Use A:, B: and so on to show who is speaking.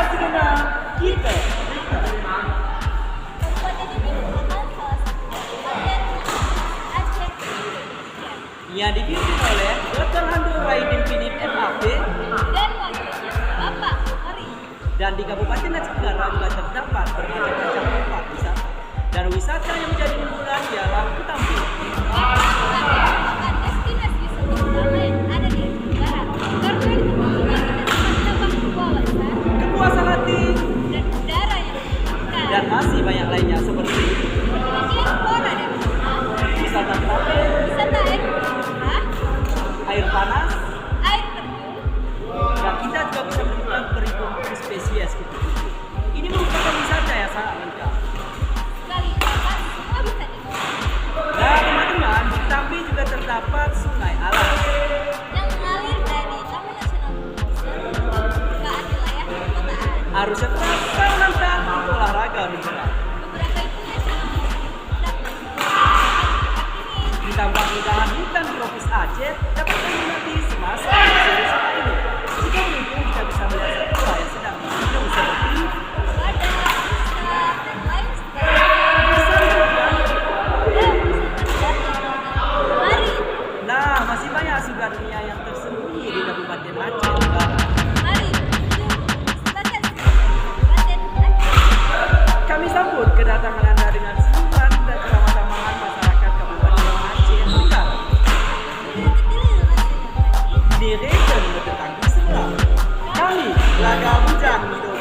A: segenap kita.
B: Kabupaten ini merupakan salah satu kabupaten Aceh di Indonesia
A: Ia dipimpin oleh Dr. Handul Wahidin Pinip MAP
B: dan wakilnya Bapak Hari.
A: dan di Kabupaten Aceh Tenggara juga terdapat berbagai macam tempat wisata. Dan wisata yang menjadi unggulan ialah Kutampi.
B: Merupakan destinasi wisata utama yang ada di Aceh Tenggara karena di tempat ini kita dapat menambah wawasan
A: Kepuasan hati
B: dan udara yang menyenangkan.
A: dan masih banyak lainnya seperti
B: Kemudian flora dan fauna,
A: wisata terapi,
B: wisata air murah,
A: air panas,
B: air terjun,
A: dan kita juga bisa menemukan beribu spesies gitu. Ini merupakan wisata yang sangat lengkap.
B: sekali dapat semua bisa dinikmati.
A: Nah teman-teman, di Kutampi juga terdapat sungai alam.
B: Yang mengalir dari Taman Nasional Bungkulu ke wilayah perkotaan.
A: Arusnya terasa menantang untuk olahraga menjelang.
B: Beberapa itunya sangat dapat
A: Ditambah keindahan hutan tropis Aceh dapat menikmati semasa musim saat ini. Jika beruntung kita bisa melihat satwa yang sedang hidup seperti
B: pada Usta dan lain sebagainya.
A: pisang dan
B: Mari,
A: nah masih banyak surga dunia yang tersembunyi di Kabupaten Aceh Tenggara.
B: mari menuju sebagai Kabupaten Aceh.
A: Kami sambut kedatangan Anda dengan senyuman dan keramah-tamahan masyarakat Kabupaten Aceh Tenggara. Di region bertetangga sebelah. Kami, Laga Bujang Hidup